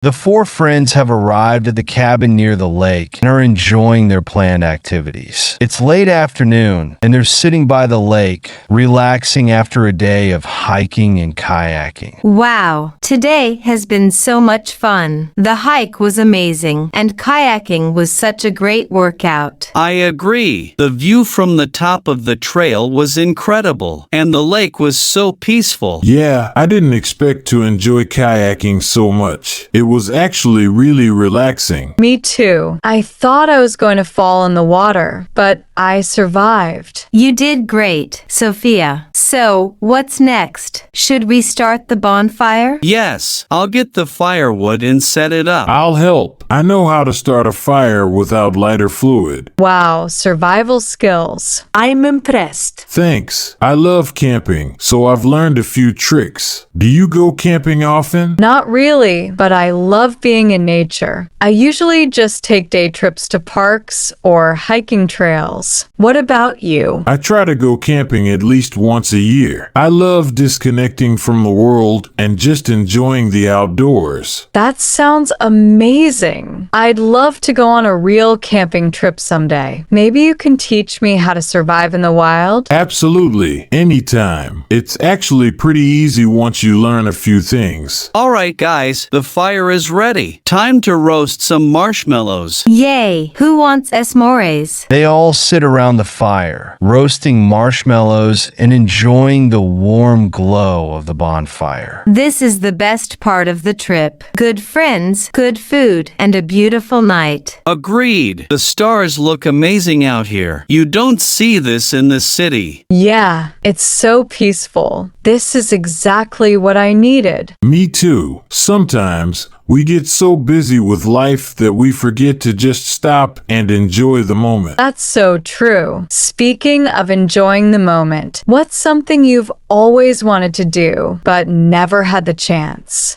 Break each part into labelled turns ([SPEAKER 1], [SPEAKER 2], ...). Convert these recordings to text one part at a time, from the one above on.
[SPEAKER 1] The four friends have arrived at the cabin near the lake and are enjoying their planned activities. It's late afternoon, and they're sitting by the lake, relaxing after a day of hiking and kayaking.
[SPEAKER 2] Wow, today has been so much fun. The hike was amazing, and kayaking was such a great workout.
[SPEAKER 3] I agree. The view from the top of the trail was incredible, and the lake was so peaceful.
[SPEAKER 4] Yeah, I didn't expect to enjoy kayaking so much. It was actually really relaxing.
[SPEAKER 5] Me too. I thought I was going to fall in the water, but I survived.
[SPEAKER 2] You did great, Sophia. So, what's next? Should we start the bonfire?
[SPEAKER 3] Yes, I'll get the firewood and set it up.
[SPEAKER 4] I'll help. I know how to start a fire without lighter fluid.
[SPEAKER 5] Wow, survival skills.
[SPEAKER 6] I'm impressed.
[SPEAKER 4] Thanks. I love camping, so I've learned a few tricks. Do you go camping often?
[SPEAKER 5] Not really, but I love being in nature. I usually just take day trips to parks or hiking trails. What about you?
[SPEAKER 4] I try to go camping at least once a year. I love disconnecting from the world and just enjoying the outdoors.
[SPEAKER 5] That sounds amazing. I'd love to go on a real camping trip someday. Maybe you can teach me how to survive in the wild?
[SPEAKER 4] Absolutely, anytime. It's actually pretty easy once you learn a few things.
[SPEAKER 3] All right, guys, the fire is ready. Time to roast some marshmallows.
[SPEAKER 2] Yay! Who wants s'mores?
[SPEAKER 1] They all sit around the fire, roasting marshmallows and enjoying the warm glow of the bonfire.
[SPEAKER 2] This is the best part of the trip. Good friends, good food, and a beautiful night.
[SPEAKER 3] Agreed. The stars look amazing out here. You don't see this in the city.
[SPEAKER 5] Yeah, it's so peaceful. This is exactly what I needed.
[SPEAKER 4] Me too. Sometimes we get so busy with life that we forget to just stop and enjoy the moment.
[SPEAKER 5] That's so true. Speaking of enjoying the moment, what's something you've always wanted to do but never had the chance?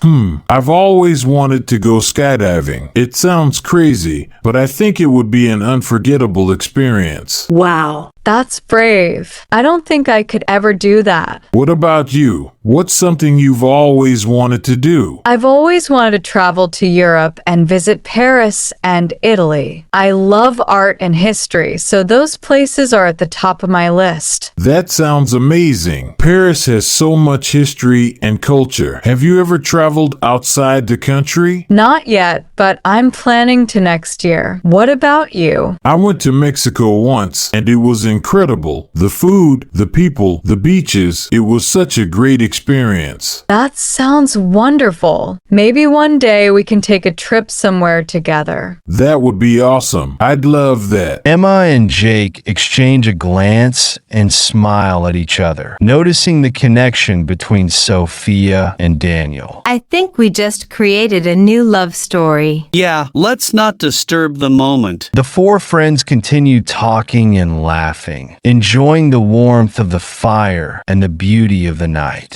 [SPEAKER 4] I've always wanted to go skydiving. It sounds crazy, but I think it would be an unforgettable experience.
[SPEAKER 6] Wow.
[SPEAKER 5] That's brave. I don't think I could ever do that.
[SPEAKER 4] What about you? What's something you've always wanted to do?
[SPEAKER 5] I've always wanted to travel to Europe and visit Paris and Italy. I love art and history, so those places are at the top of my list.
[SPEAKER 4] That sounds amazing. Paris has so much history and culture. Have you ever traveled outside the country?
[SPEAKER 5] Not yet, but I'm planning to next year. What about you?
[SPEAKER 4] I went to Mexico once, and it was incredible. The food, the people, the beaches, it was such a great experience.
[SPEAKER 5] That sounds wonderful. Maybe one day we can take a trip somewhere together.
[SPEAKER 4] That would be awesome. I'd love that.
[SPEAKER 1] Emma and Jake exchange a glance and smile at each other, noticing the connection between Sophia and Daniel.
[SPEAKER 2] I think we just created a new love story.
[SPEAKER 3] Yeah, let's not disturb the moment.
[SPEAKER 1] The four friends continue talking and laughing, enjoying the warmth of the fire and the beauty of the night.